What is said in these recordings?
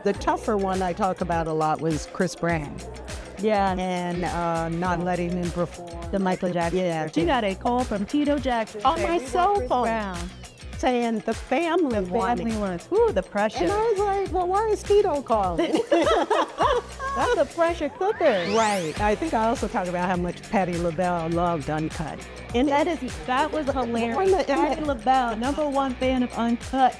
the tougher one I talk about a lot was Chris Brown. Yeah. And not letting him perform. The Michael Jackson. Yeah. She got a call from Tito Jackson. On saying, my "We cell want Chris phone." Brown." Saying the family wanted. Family wants. Ooh, the pressure. And I was like, well, why is Tito calling? That's a pressure cooker. Right. I think I also talk about how much Patti LaBelle loved Uncut. And that was hilarious. Patti LaBelle, #1 fan of Uncut.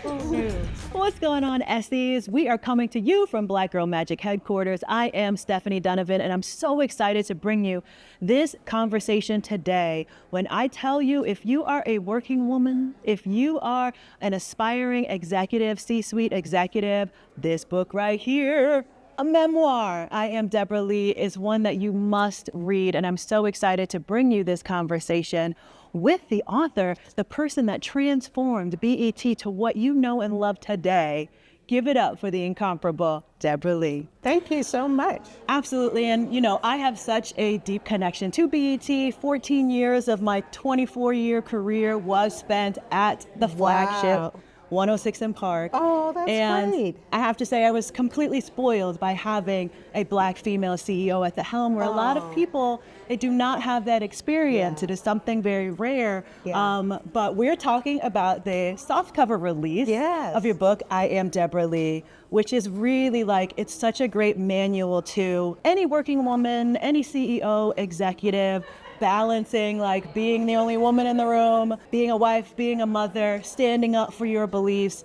What's going on, Esties? We are coming to you from Black Girl Magic headquarters. I am Stephanie Donovan, and I'm so excited to bring you this conversation today. When I tell you, if you are a working woman, if you are an aspiring executive, C-suite executive, this book right here, a memoir, I Am Debra Lee, is one that you must read, and I'm so excited to bring you this conversation with the author, the person that transformed BET to what you know and love today. Give it up for the incomparable Debra Lee. Thank you so much. Absolutely, and you know, I have such a deep connection to BET. 14 years of my 24-year career was spent at the flagship 106 in Park. Oh, that's and great. I have to say I was completely spoiled by having a Black female CEO at the helm, where a lot of people, they do not have that experience. Yeah. It is something very rare. Yeah. But we're talking about the softcover release Yes. of your book, I Am Debra Lee, which is really like, it's such a great manual to any working woman, any CEO, executive, balancing like being the only woman in the room, being a wife, being a mother, standing up for your beliefs.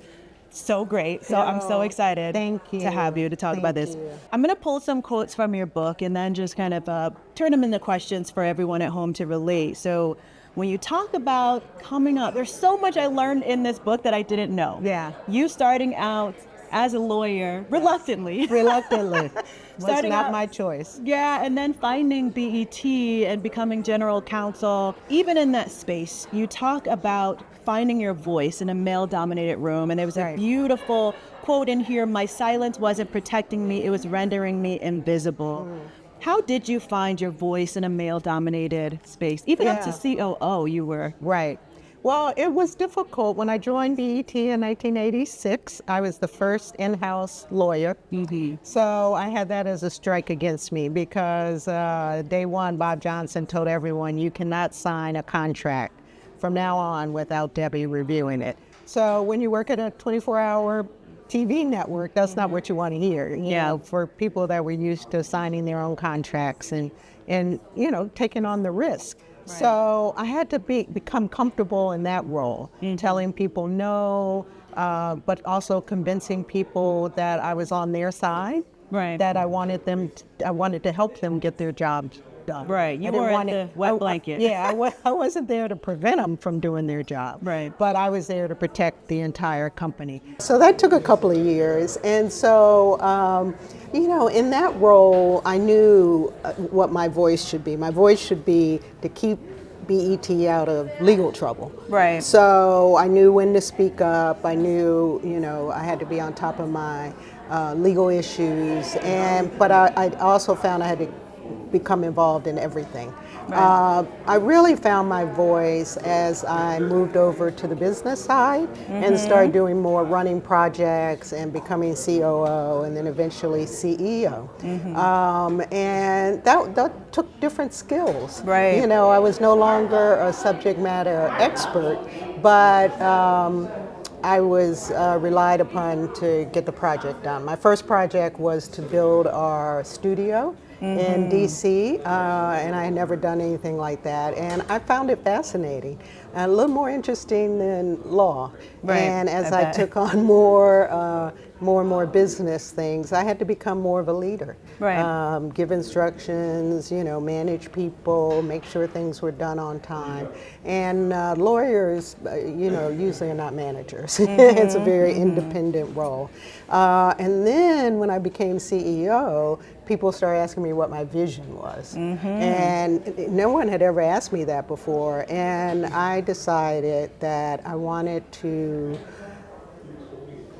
So great. So I'm so excited to have you to talk about this. I'm going to pull some quotes from your book and then just kind of turn them into questions for everyone at home to relate. So when you talk about coming up, there's so much I learned in this book that I didn't know. Yeah. You starting out as a lawyer, reluctantly. Reluctantly. Was Starting not out- my choice. Yeah, and then finding BET and becoming general counsel. Even in that space, you talk about finding your voice in a male-dominated room, and there was a Right. beautiful quote in here, "My silence wasn't protecting me, it was rendering me invisible." How did you find your voice in a male-dominated space? Even up to Yeah. COO, you were. Right. Well, it was difficult. When I joined BET in 1986, I was the first in-house lawyer. So I had that as a strike against me because day one, Bob Johnson told everyone, you cannot sign a contract from now on without Debbie reviewing it. So when you work at a 24-hour TV network, that's not what you want to hear. You know, for people that were used to signing their own contracts and you know, taking on the risk. So I had to become comfortable in that role, telling people no, but also convincing people that I was on their side, that I wanted to help them get their jobs done. Right, you were at the wet blanket. I wasn't there to prevent them from doing their job, Right. but I was there to protect the entire company. So that took a couple of years, and so you know, in that role, I knew what my voice should be. My voice should be to keep BET out of legal trouble. Right. So I knew when to speak up. I knew, you know, I had to be on top of my legal issues, but I also found I had to become involved in everything. Right. I really found my voice as I moved over to the business side and started doing more running projects and becoming COO and then eventually CEO. And that took different skills. Right. You know, I was no longer a subject matter expert, but I was relied upon to get the project done. My first project was to build our studio in DC, and I had never done anything like that, and I found it fascinating, and a little more interesting than law. Right, And as I I bet. took on more and more business things, I had to become more of a leader. Right. Give instructions, you know, manage people, make sure things were done on time. And lawyers, you know, usually are not managers. It's a very independent role. And then when I became CEO, people started asking me what my vision was. And no one had ever asked me that before. And I decided that I wanted to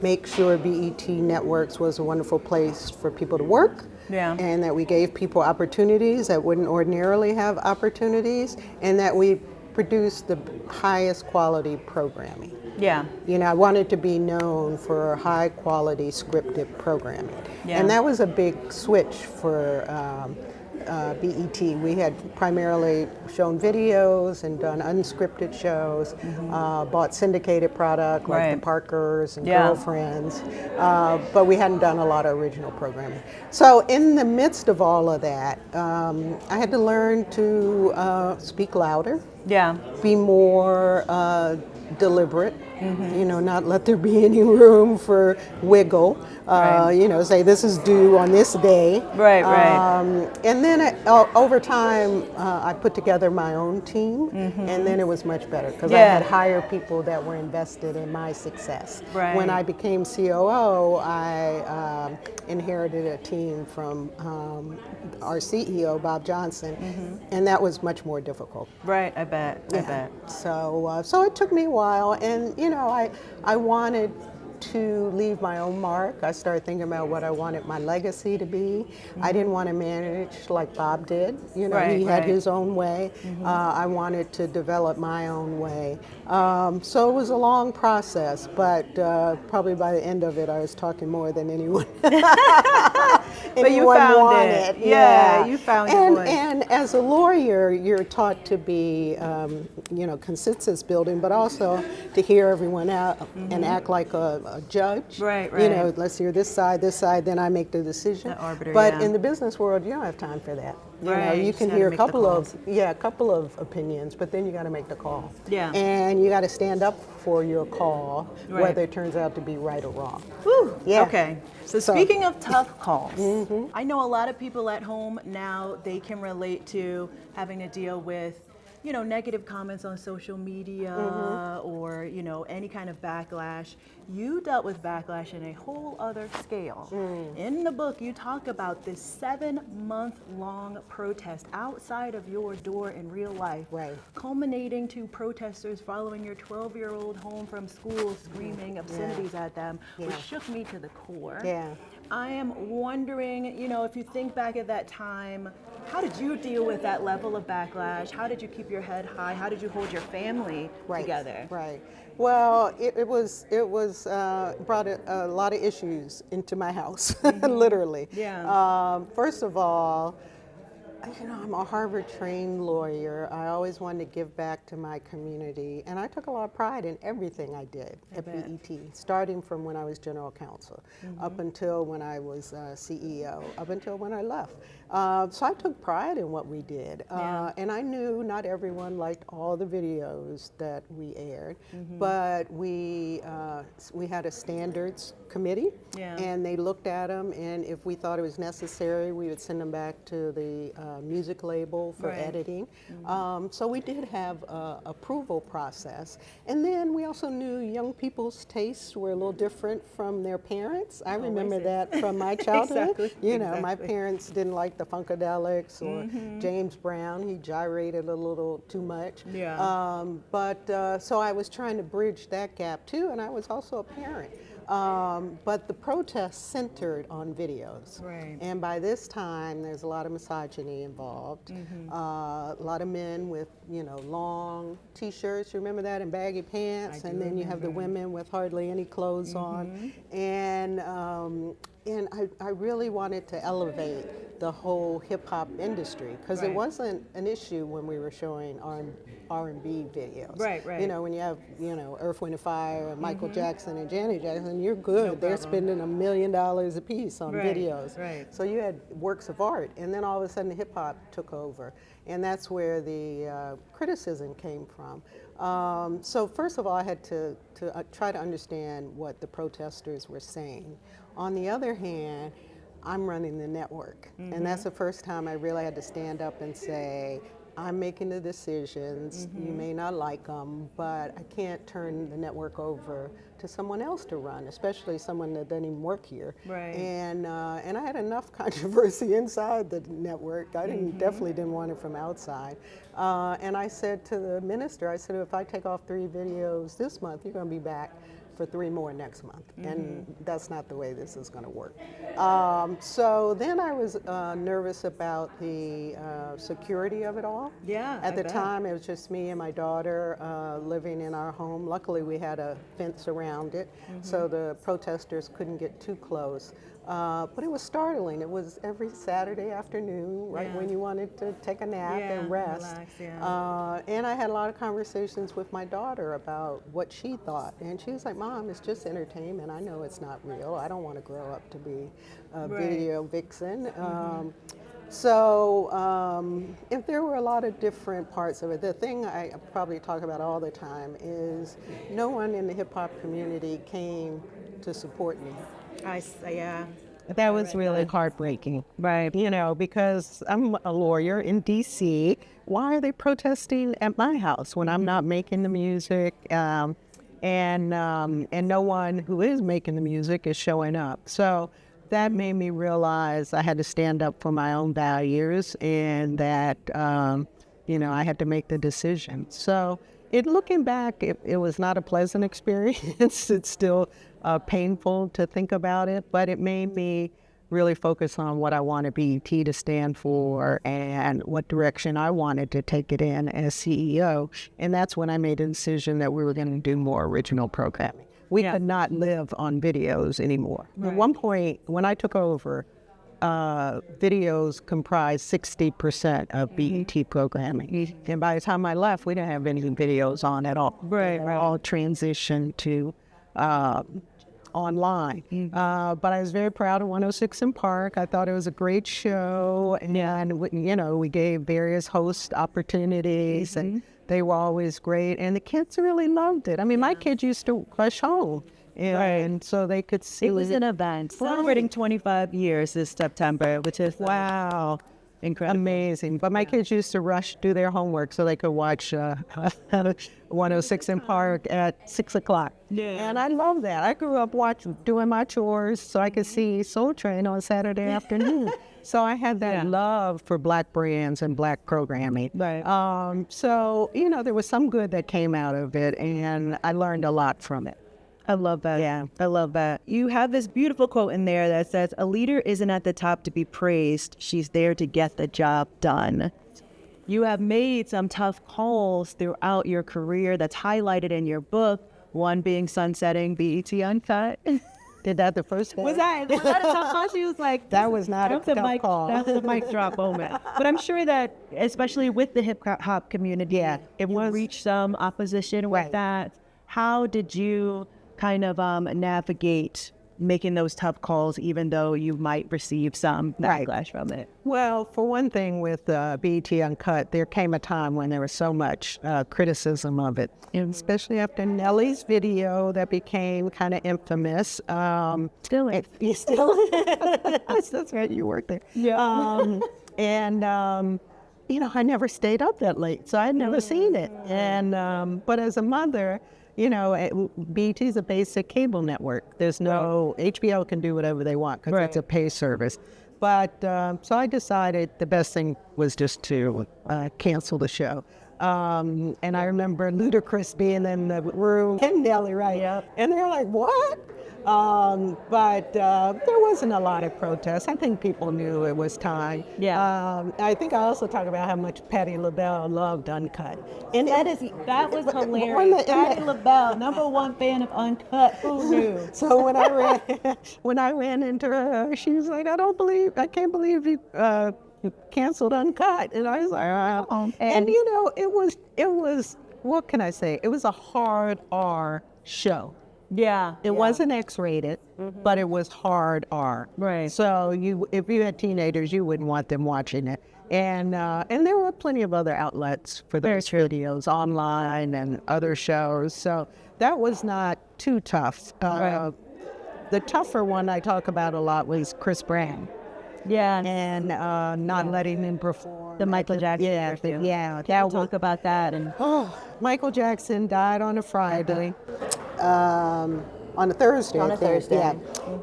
make sure BET Networks was a wonderful place for people to work. Yeah. And that we gave people opportunities that wouldn't ordinarily have opportunities, and that we produced the highest quality programming. Yeah. You know, I wanted to be known for high quality scripted programming. Yeah. And that was a big switch for BET. We had primarily shown videos and done unscripted shows, bought syndicated product like Right. the Parkers and Yeah. Girlfriends, but we hadn't done a lot of original programming. So in the midst of all of that, I had to learn to speak louder, Yeah. be more deliberate, you know, not let there be any room for wiggle. Right. You know, say this is due on this day. Right, right. And then over time, I put together my own team, and then it was much better because I Yeah. had hired people that were invested in my success. Right. When I became COO, I inherited a team from our CEO, Bob Johnson, and that was much more difficult. Right, I bet. I bet. So it took me a while, and you know, I wanted to leave my own mark. I started thinking about what I wanted my legacy to be. I didn't want to manage like Bob did. You know, Right, he had right. his own way. I wanted to develop my own way. So it was a long process, but probably by the end of it, I was talking more than anyone. But you found it. Yeah, you found your voice. And as a lawyer, you're taught to be, you know, consensus building, but also to hear everyone out and act like a judge. Right, You know, right. let's hear this side, then I make the decision. The arbiter, but yeah. in the business world, you don't have time for that. You know, Right, you you just can gotta hear a make the couple of opinions, but then you got to make the call. Yeah. And you got to stand up for your call, Right. whether it turns out to be right or wrong. Whew. Yeah. Okay. So So- speaking of tough calls, I know a lot of people at home now, they can relate to having to deal with, you know, negative comments on social media or, you know, any kind of backlash. You dealt with backlash in a whole other scale. In the book, you talk about this 7-month-long protest outside of your door in real life, Right. culminating to protesters following your 12-year-old home from school screaming obscenities at them, which shook me to the core. Yeah. I am wondering, you know, if you think back at that time, how did you deal with that level of backlash? How did you keep your head high? How did you hold your family together? Right. Well, it brought a lot of issues into my house, literally. Yeah. First of all, you know, I'm a Harvard-trained lawyer. I always wanted to give back to my community, and I took a lot of pride in everything I did at BET, starting from when I was general counsel, up until when I was CEO, up until when I left. So I took pride in what we did, and I knew not everyone liked all the videos that we aired, but we had a standards committee, and they looked at them, and if we thought it was necessary, we would send them back to the music label for editing. So we did have a approval process. And then we also knew young people's tastes were a little different from their parents. I remember that from my childhood. Exactly. You know, my parents didn't like the Funkadelics or James Brown. He gyrated a little too much. So I was trying to bridge that gap too, and I was also a parent. But the protests centered on videos. Right. And by this time, there's a lot of misogyny involved. A lot of men with, you know, long T-shirts, you remember that, and baggy pants. And then you have the women with hardly any clothes on. And I really wanted to elevate the whole hip-hop industry because it wasn't an issue when we were showing R&B videos. Right. You know, when you have, you know, Earth, Wind & Fire, and Michael Jackson and Janet Jackson, you're good. They're spending $1 million a piece on videos. So you had works of art, and then all of a sudden hip-hop took over. And that's where the criticism came from. So first of all, I had to try to understand what the protesters were saying. On the other hand, I'm running the network. And that's the first time I really had to stand up and say, I'm making the decisions. You may not like them, but I can't turn the network over to someone else to run, especially someone that doesn't even work here. And I had enough controversy inside the network. I definitely didn't want it from outside. And I said to the minister, I said, if I take off 3 videos this month, you're going to be back for 3 more next month. And that's not the way this is going to work. So then I was nervous about the security of it all. Yeah, At the time, it was just me and my daughter living in our home. Luckily, we had a fence around it, so the protesters couldn't get too close. But it was startling. It was every Saturday afternoon, right when you wanted to take a nap and rest. Relax, And I had a lot of conversations with my daughter about what she thought. And she was like, Mom, it's just entertainment. I know it's not real. I don't want to grow up to be a video vixen. If there were a lot of different parts of it, the thing I probably talk about all the time is no one in the hip hop community came to support me. That was really heartbreaking. Right. You know, because I'm a lawyer in D.C. Why are they protesting at my house when I'm not making the music? And no one who is making the music is showing up. So that made me realize I had to stand up for my own values, and that, I had to make the decision. So looking back, it was not a pleasant experience. It's still painful to think about it, but it made me really focus on what I wanted BET to stand for and what direction I wanted to take it in as CEO. And that's when I made a decision that we were going to do more original programming. We could not live on videos anymore. At one point, when I took over, videos comprised 60% of BET programming. And by the time I left, we didn't have any videos on at all. They all transitioned to online. But I was very proud of 106 in Park. I thought it was a great show. And, we gave various host opportunities, and they were always great. And the kids really loved it. I mean, my kids used to rush home. And so they could see. It was an event celebrating 25 years this September, which is incredible. Amazing. But my kids used to rush, do their homework so they could watch 106 in Park at 6 o'clock. And I love that. I grew up doing my chores so I could see Soul Train on Saturday afternoon. So I had that love for Black brands and Black programming. So, there was some good that came out of it, and I learned a lot from it. I love that. Yeah, I love that. You have this beautiful quote in there that says, "A leader isn't at the top to be praised. She's there to get the job done." You have made some tough calls throughout your career that's highlighted in your book, one being sunsetting BET Uncut. Did that the first day? Was that a tough call? She was like, that was not a tough call. That was a mic drop moment. But I'm sure that, especially with the hip hop community, it will reach some opposition with that. How did you kind of navigate making those tough calls, even though you might receive some backlash from it? Well, for one thing, with BET Uncut, there came a time when there was so much criticism of it, and especially after Nelly's video that became kind of infamous. Still is. You still is. That's right, you worked there. I never stayed up that late, so I'd never seen it. And but as a mother, BET is a basic cable network. There's no, HBO can do whatever they want because it's a pay service. But so I decided the best thing was just to cancel the show. And I remember Ludacris being in the room and Nelly, and they were like, what? But there wasn't a lot of protests. I think people knew it was time. I think I also talked about how much Patti LaBelle loved Uncut. And that was hilarious. Patti LaBelle, #1 fan of Uncut. Who knew? So when I ran into her, she was like, I can't believe you canceled Uncut. And I was like, oh. And it was, what can I say? It was a hard R show. It wasn't X-rated, but it was hard R. So if you had teenagers, you wouldn't want them watching it. And there were plenty of other outlets for those videos online and other shows. So that was not too tough. The tougher one I talk about a lot was Chris Brown. And not letting him perform. The Michael Jackson. We'll talk about that. And Michael Jackson died on a Friday. on a Thursday. On I a think, Thursday. yeah.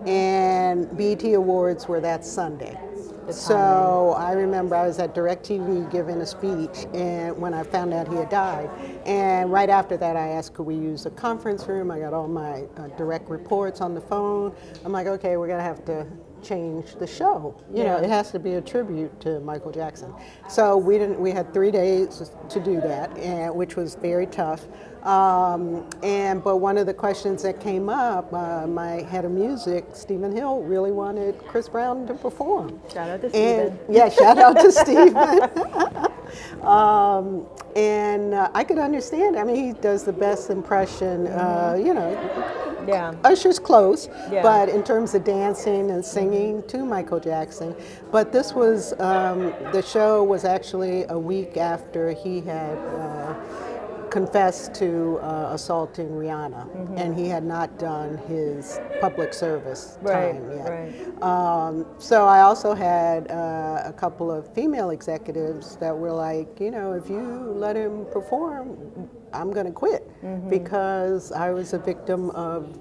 And BET Awards were that Sunday. The So I remember I was at DirecTV giving a speech, and when I found out he had died, and right after that I asked, could we use a conference room? I got all my direct reports on the phone. I'm like, okay, we're gonna have to change the show. You know, it has to be a tribute to Michael Jackson. So we had 3 days to do that, and which was very tough. But one of the questions that came up, my head of music, Stephen Hill, really wanted Chris Brown to perform. Shout out to Stephen. Yeah, shout out to Stephen. I could understand. I mean, he does the best impression. You know, Yeah. Usher's close, Yeah. but in terms of dancing and singing to Michael Jackson. But this was, the show was actually a week after he had confessed to assaulting Rihanna, and he had not done his public service time yet. Right. So I also had a couple of female executives that were like, you know, if you let him perform, I'm going to quit, because I was a victim of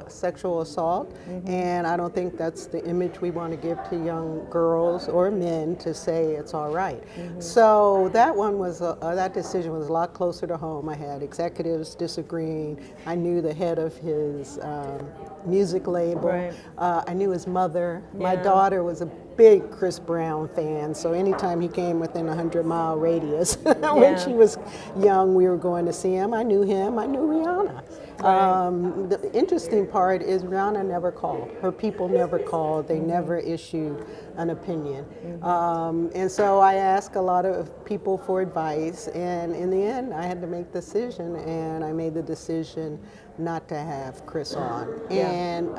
sexual assault, and I don't think that's the image we want to give to young girls or men, to say it's all right. So that one was that decision was a lot closer to home. I had executives disagreeing. I knew the head of his music label. Right. I knew his mother. My daughter was a big Chris Brown fan, so anytime he came within a 100-mile radius when she was young, we were going to see him. I knew him. I knew Rihanna. The interesting part is Rihanna never called. Her people never called. They never issued an opinion. And so I asked a lot of people for advice, and in the end, I had to make the decision, and I made the decision not to have Chris on. And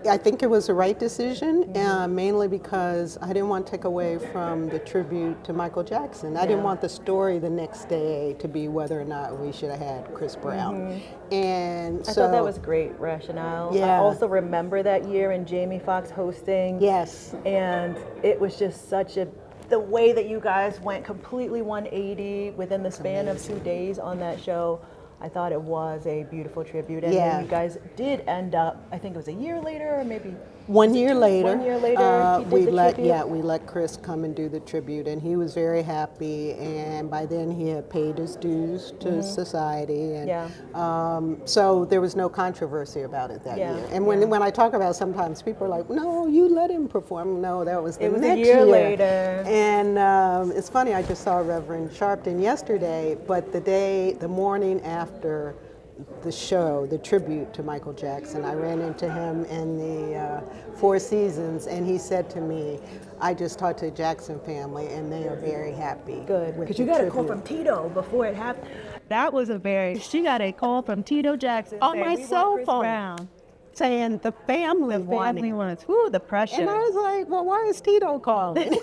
I think it was the right decision, mainly because I didn't want to take away from the tribute to Michael Jackson. I didn't want the story the next day to be whether or not we should have had Chris Brown. And I thought that was great rationale. I also remember that year and Jamie Foxx hosting. Yes. And it was just the way that you guys went completely 180 within the span of 2 days on that show. I thought it was a beautiful tribute, and then you guys did end up, I think it was a year later, or maybe 1 year later. 1 year later, he did the tribute? we let Chris come and do the tribute, and he was very happy. And by then, he had paid his dues to society, and so there was no controversy about it that year. And when I talk about it, sometimes people are like, "No, you let him perform." No, that was the next year. A year later. And it's funny. I just saw Reverend Sharpton yesterday, but the morning after the show, the tribute to Michael Jackson, I ran into him in the Four Seasons, and he said to me, I just talked to the Jackson family, and they are very happy. Good, because you got a call from Tito before it happened. That was she got a call from Tito Jackson on my cell phone, saying the family wants. Ooh, the pressure. And I was like, well, why is Tito calling?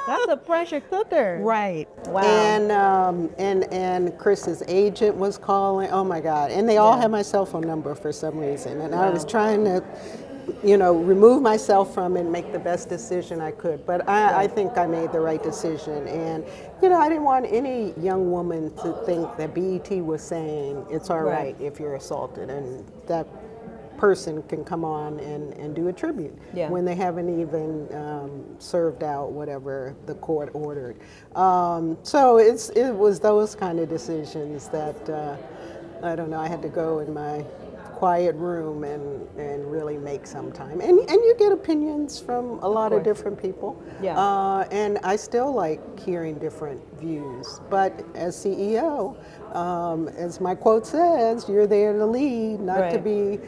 That's a pressure cooker. Right. Wow. And Chris's agent was calling. Oh my God. And they all had my cell phone number for some reason. And I was trying to, remove myself from it and make the best decision I could. But I think I made the right decision. And, I didn't want any young woman to think that BET was saying it's all right if you're assaulted, and that person can come on and do a tribute when they haven't even served out whatever the court ordered. So it was those kind of decisions that, I don't know, I had to go in my quiet room and really make some time. And you get opinions from a lot of different people. And I still like hearing different views. But as CEO, as my quote says, you're there to lead, not to be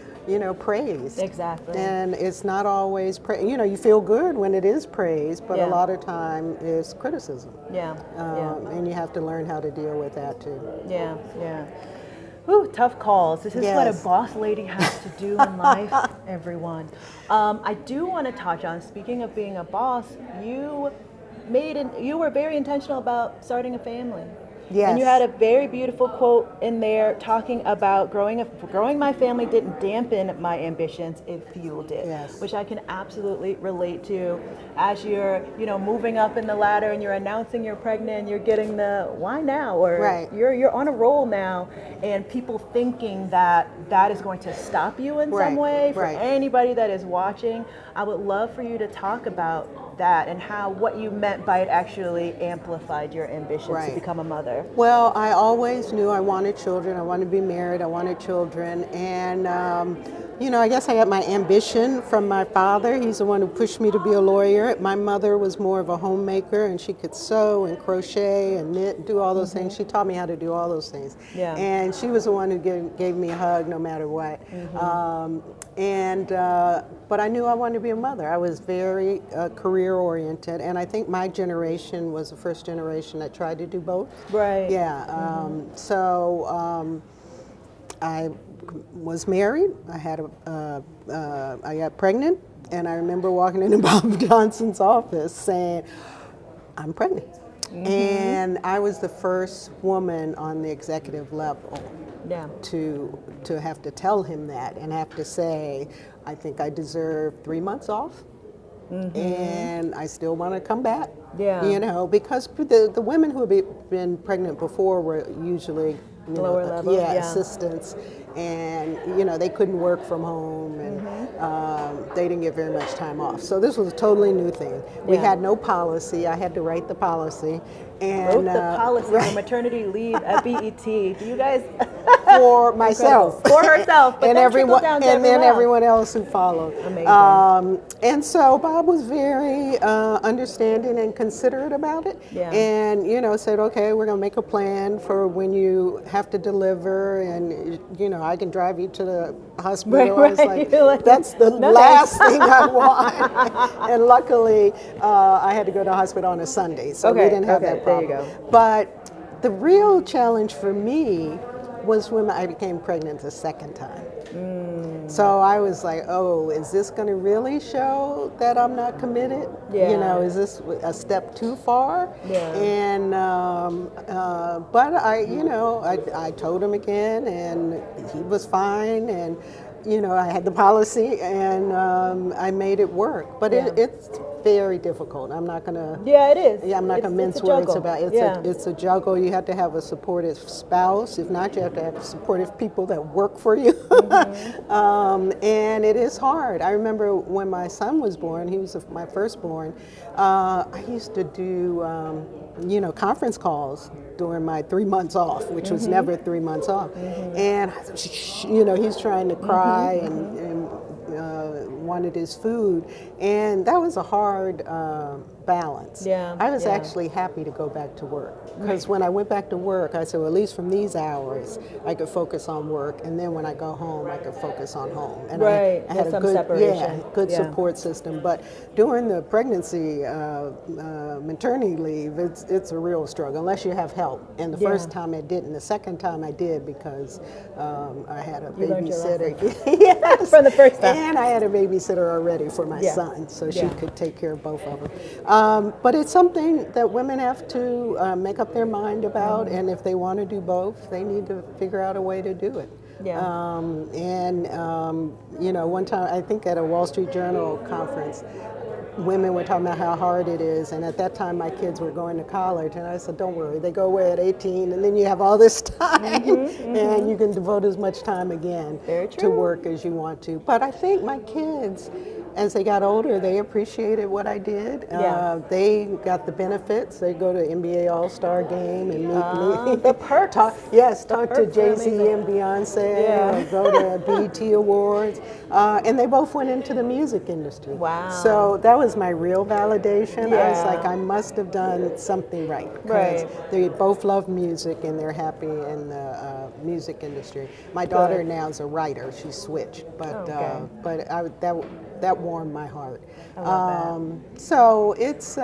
praised. Exactly. And it's not always praise. You feel good when it is praise, but a lot of time is criticism. And you have to learn how to deal with that too. Ooh, tough calls. This is what a boss lady has to do in life, everyone. I do want to touch on, speaking of being a boss, you were very intentional about starting a family. And you Yes. had a very beautiful quote in there talking about growing my family didn't dampen my ambitions, it fueled it. Yes. Which I can absolutely relate to. As you're, moving up in the ladder and you're announcing you're pregnant, you're getting the why now, or Right. you're on a roll now, and people thinking that is going to stop you in some Right, way. For right. anybody that is watching, I would love for you to talk about that and what you meant by it actually amplified your ambition to Right. become a mother. Well, I always knew I wanted children. I wanted to be married. I wanted children. And, I guess I got my ambition from my father. He's the one who pushed me to be a lawyer. My mother was more of a homemaker, and she could sew and crochet and knit, do all those things. She taught me how to do all those things. Yeah. And she was the one who gave me a hug no matter what. But I knew I wanted to be a mother. I was very career oriented, and I think my generation was the first generation that tried to do both. Right. Yeah. I was married. I got pregnant, and I remember walking into Bob Johnson's office saying, "I'm pregnant." And I was the first woman on the executive level Yeah. to have to tell him that and have to say, I think I deserve 3 months off, and I still want to come back. Yeah. Because the women who had been pregnant before were usually Lower level, yeah. assistants, and they couldn't work from home, and they didn't get very much time off. So this was a totally new thing. We had no policy. I had to write the policy. And Wrote the policy for maternity leave at BET. Do you guys? For myself. For herself. But and then everyone, down to and then else. everyone else who followed. Amazing. And so Bob was very understanding and considerate about it. Yeah. And said, okay, we're going to make a plan for when you have to deliver, and I can drive you to the hospital. Right, I was right. like, that's the last thing I want. And luckily, I had to go to the hospital on a Sunday, so we didn't have that problem. There you go. But the real challenge for me was when I became pregnant the second time. So I was like, oh, is this going to really show that I'm not committed? Yeah. Is this a step too far? Yeah. And but I told him again, and he was fine, and I had the policy, and I made it work. But it's very difficult. I'm not gonna. Yeah, it is. Yeah, I'm not gonna mince words about it. It's a juggle. You have to have a supportive spouse. If not, you have to have supportive people that work for you. And it is hard. I remember when my son was born. He was my firstborn. I used to do conference calls during my 3 months off, which was never 3 months off. And he's trying to cry and wanted his food, and that was a hard balance. Yeah, I was actually happy to go back to work, because when I went back to work, I said, well, at least from these hours, I could focus on work, and then when I go home, I could focus on home. And I had a some good, separation. good support system. But during the pregnancy, maternity leave, it's a real struggle, unless you have help. And the first time I didn't. The second time I did, because I had a babysitter. Yes. From the first time. And I had a babysitter already for my son, so she could take care of both of them. But it's something that women have to make up their mind about, and if they want to do both, they need to figure out a way to do it. Yeah. One time, I think at a Wall Street Journal conference, women were talking about how hard it is, and at that time my kids were going to college, and I said, don't worry, they go away at 18, and then you have all this time, and you can devote as much time again to work as you want to. But I think my kids, as they got older, they appreciated what I did. They got the benefits. They go to NBA All-Star game and meet me. The perks. Talk to Jay-Z and Beyonce, go to BET Awards. And they both went into the music industry. Wow. So that was my real validation. I was like, I must have done something right. Because they both love music, and they're happy in the music industry. My daughter now is a writer. She switched. But that warmed my heart. I love that. So it's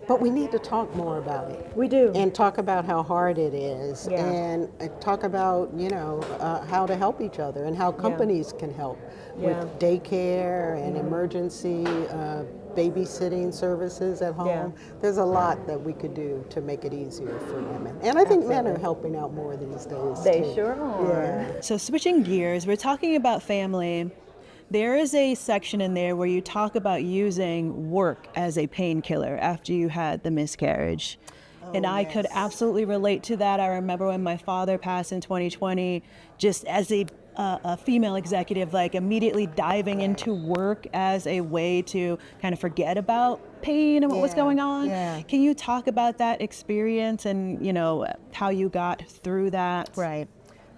But we need to talk more about it. We do. And talk about how hard it is. Yeah. And talk about, how to help each other and how companies can help with daycare and emergency babysitting services at home. Yeah. There's a lot that we could do to make it easier for women. And I think men are helping out more these days. They too. sure are. Yeah. So switching gears, we're talking about family. There is a section in there where you talk about using work as a painkiller after you had the miscarriage. And I could absolutely relate to that. I remember when my father passed in 2020, just as a female executive, like immediately diving into work as a way to kind of forget about pain and what was going on. Yeah. Can you talk about that experience and, how you got through that? Right.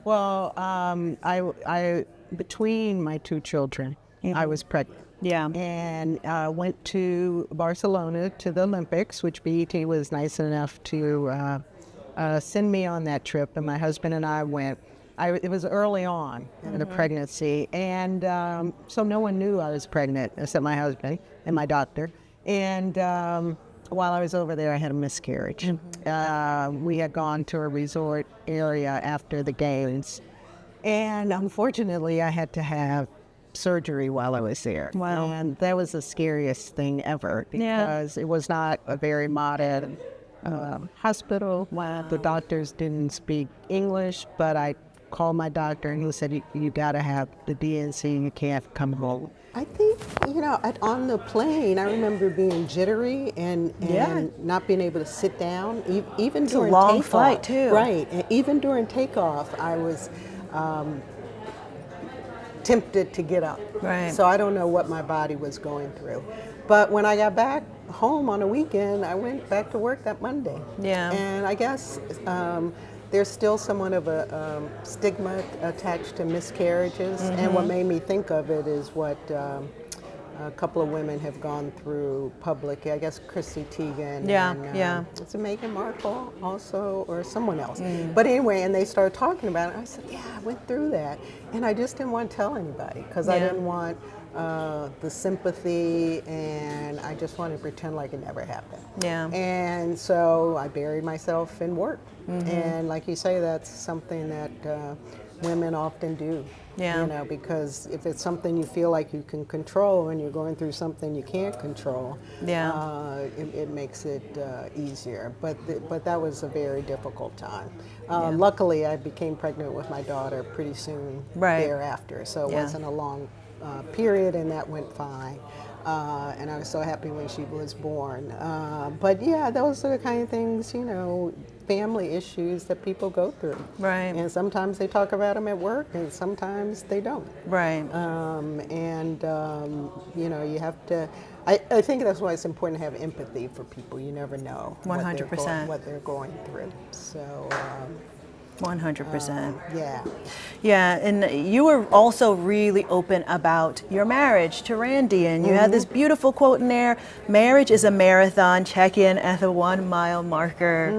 Well, I between my two children, I was pregnant. Yeah. And went to Barcelona to the Olympics, which BET was nice enough to send me on that trip. And my husband and I went. It was early on in the pregnancy, and so no one knew I was pregnant except my husband and my doctor. And while I was over there, I had a miscarriage. We had gone to a resort area after the games, and unfortunately, I had to have surgery while I was there. Wow. And that was the scariest thing ever because it was not a very modern hospital. Wow. The doctors didn't speak English, but I called my doctor and he said, you got to have the DNC, you can't come home. I think, on the plane, I remember being jittery and not being able to sit down, even during long takeoff. flight, too. Right, and even during takeoff, I was tempted to get up. Right. So I don't know what my body was going through. But when I got back home on a weekend, I went back to work that Monday. Yeah. And I guess there's still somewhat of a stigma attached to miscarriages. And what made me think of it is what a couple of women have gone through publicly. I guess Chrissy Teigen. And, it's Meghan Markle also, or someone else. But anyway, and they started talking about it. I said, yeah, I went through that. And I just didn't want to tell anybody because I didn't want the sympathy, and I just wanted to pretend like it never happened. Yeah. And so I buried myself in work. And like you say, that's something that women often do. Yeah. Because if it's something you feel like you can control and you're going through something you can't control, it makes it easier. But that was a very difficult time. Luckily, I became pregnant with my daughter pretty soon thereafter, so it wasn't a long period, and that went fine. And I was so happy when she was born. But yeah, those are the kind of things, family issues that people go through. Right. And sometimes they talk about them at work, and sometimes they don't. Right. You have to, I think that's why it's important to have empathy for people. You never know 100%. what they're going through. So. 100%. Yeah. Yeah, and you were also really open about your marriage to Randy, and you had this beautiful quote in there, marriage is a marathon, check in at the 1 mile marker.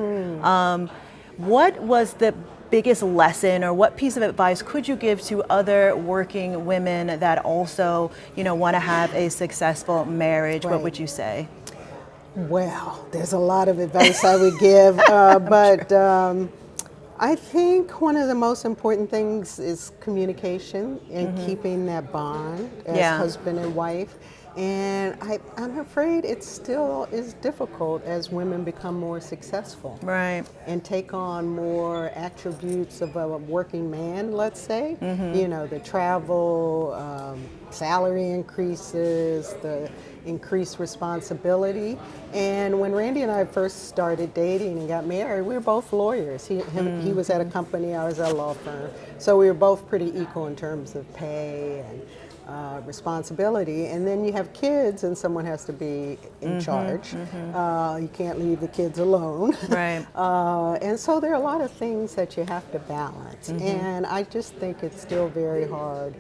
What was the biggest lesson, or what piece of advice could you give to other working women that also, want to have a successful marriage? What would you say? Well, there's a lot of advice I would give, but I think one of the most important things is communication and keeping that bond as husband and wife. And I'm afraid it still is difficult as women become more successful. Right. And take on more attributes of a working man, let's say. The travel, salary increases, the increased responsibility. And when Randy and I first started dating and got married, we were both lawyers. He was at a company, I was at a law firm. So we were both pretty equal in terms of pay and responsibility. And then you have kids and someone has to be in charge. You can't leave the kids alone. Right. And so there are a lot of things that you have to balance. And I just think it's still very hard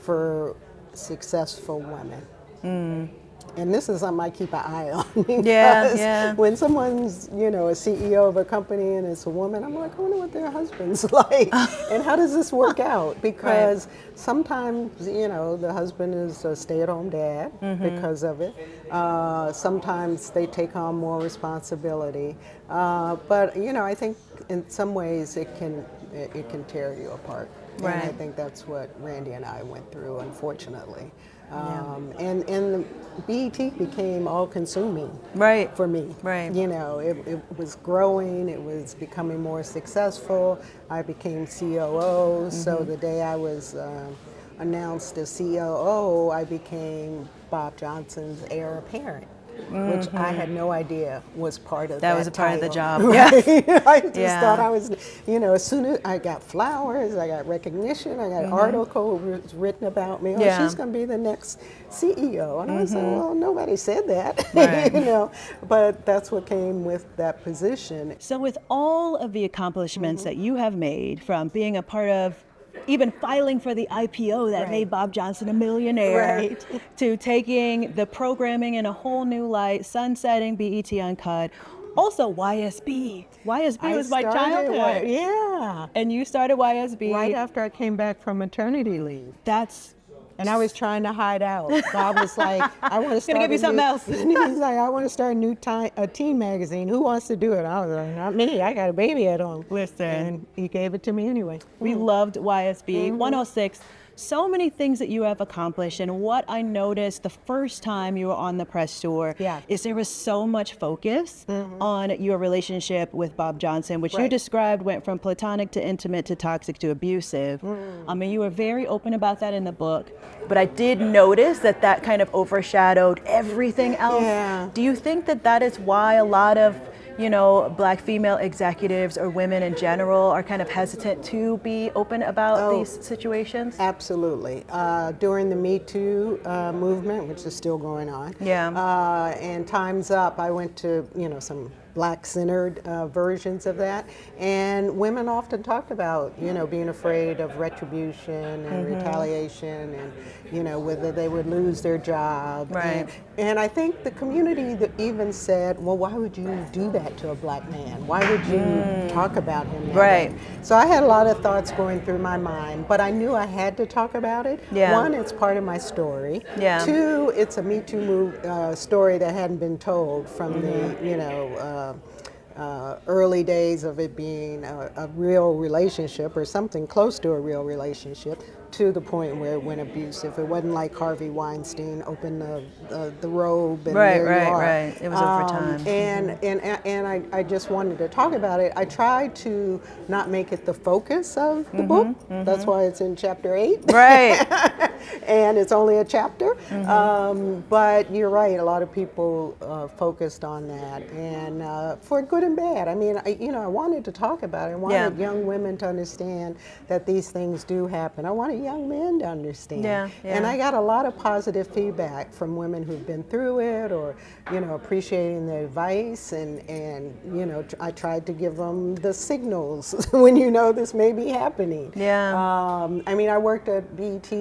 for successful women. And this is something I keep an eye on because Yeah. when someone's, a CEO of a company and it's a woman, I'm like, I wonder what their husband's like and how does this work out? Because sometimes, the husband is a stay-at-home dad because of it. Sometimes they take on more responsibility. But, I think in some ways it can tear you apart. Right. And I think that's what Randy and I went through, unfortunately. And BET became all-consuming for me. Right. It was growing, it was becoming more successful. I became COO, so the day I was announced as COO, I became Bob Johnson's heir apparent. Which I had no idea was part of that. That was a part of the job. Right? I just thought I was, as soon as I got flowers, I got recognition, I got articles written about me. Oh, she's going to be the next CEO. And I was like, well, nobody said that, Right. But that's what came with that position. So with all of the accomplishments that you have made, from being a part of even filing for the IPO that made Bob Johnson a millionaire, to taking the programming in a whole new light, sunsetting BET Uncut, also YSB. YSB was my childhood. Yeah. And you started YSB. Right after I came back from maternity leave. And I was trying to hide out. Bob was like, I want to start give you something else. And he's like, I want to start a teen magazine. Who wants to do it? I was like, not me. I got a baby at home. Listen. And he gave it to me anyway. We loved YSB. 106. So many things that you have accomplished, and what I noticed the first time you were on the press tour is there was so much focus on your relationship with Bob Johnson, which you described went from platonic to intimate to toxic to abusive. I mean, you were very open about that in the book, but I did notice that kind of overshadowed everything else. Yeah. Do you think that is why a lot of Black female executives or women in general are kind of hesitant to be open about these situations? Absolutely. During the Me Too movement, which is still going on, and Time's Up, I went to some Black-centered versions of that, and women often talk about being afraid of retribution and retaliation, and whether they would lose their job. And I think the community that even said, well, why would you do that to a Black man? Why would you talk about him that way? So I had a lot of thoughts going through my mind, but I knew I had to talk about it. One, it's part of my story. Two, it's a Me Too story that hadn't been told from the early days of it being a real relationship or something close to a real relationship, to the point where it went abusive. It wasn't like Harvey Weinstein opened the robe and there you are. It was over time. And I just wanted to talk about it. I tried to not make it the focus of the book. That's why it's in chapter 8. And it's only a chapter. But you're right, a lot of people focused on that, and for good and bad. I mean, I wanted to talk about it. I wanted young women to understand that these things do happen. I wanted young men to understand. And I got a lot of positive feedback from women who've been through it, or appreciating the advice, and I tried to give them the signals when this may be happening. I mean, I worked at BET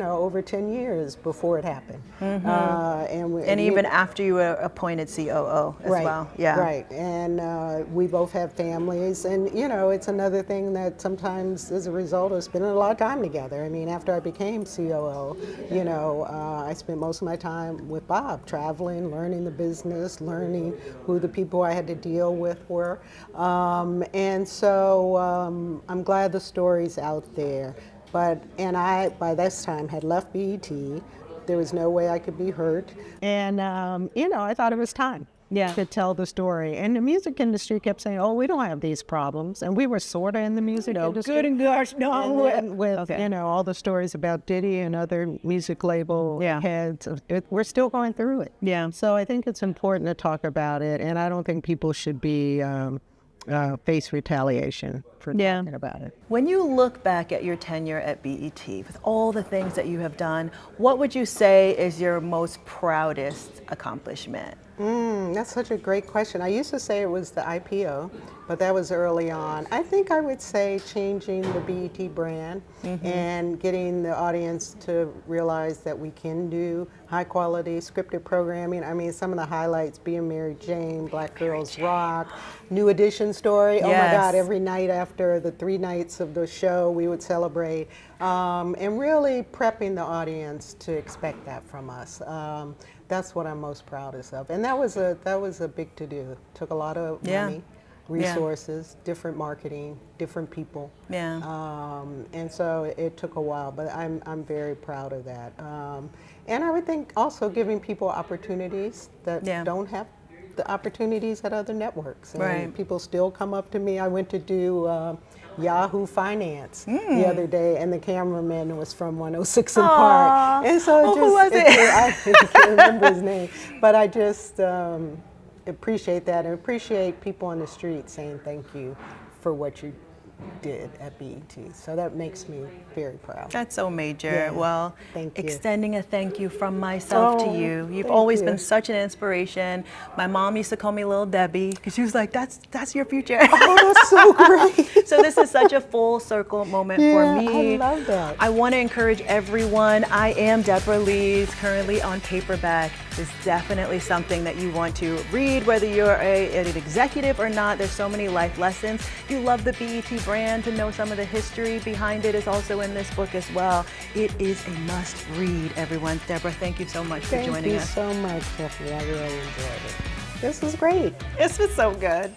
over 10 years before it happened. And even after you were appointed COO as well. Right. And we both have families, and it's another thing that sometimes, as a result of spending a lot of time together. I mean, after I became COO, I spent most of my time with Bob, traveling, learning the business, learning who the people I had to deal with were. And so I'm glad the story's out there. And I, by this time, had left BET. There was no way I could be hurt. And, I thought it was time to tell the story. And the music industry kept saying, oh, we don't have these problems. And we were sort of in the music industry. Good and gosh, no. With all the stories about Diddy and other music label heads, we're still going through it. So I think it's important to talk about it. And I don't think people should be face retaliation for talking about it. When you look back at your tenure at BET, with all the things that you have done, what would you say is your most proudest accomplishment? That's such a great question. I used to say it was the IPO, but that was early on. I think I would say changing the BET brand and getting the audience to realize that we can do high quality scripted programming. I mean, some of the highlights being Mary Jane, Black Girls Rock, New Edition Story. Oh my God, every night after the 3 nights of the show, we would celebrate. And really prepping the audience to expect that from us. That's what I'm most proudest of. And that was a big to do. Took a lot of money, resources, different marketing, different people. And so it took a while, but I'm very proud of that. And I would think also giving people opportunities that don't have the opportunities at other networks. And people still come up to me. I went to do Yahoo Finance the other day, and the cameraman was from 106 and Park. And so who was it? I can't remember his name, but I just appreciate that, and appreciate people on the street saying thank you for what you did at BET. So that makes me very proud. That's so major. Well, thank you. Extending a thank you from myself to you. You've always been such an inspiration. My mom used to call me Little Debbie because she was like, that's your future. Oh, that's so great. So this is such a full circle moment for me. I love that. I want to encourage everyone. I Am Debra Lee is currently on paperback. It's definitely something that you want to read, whether you're an executive or not. There's so many life lessons. If you love the BET brand, to know some of the history behind it is also in this book as well. It is a must read, everyone. Debra, thank you so much for joining us. Thank you so much, Stephanie. I really enjoyed it. This was great. This was so good.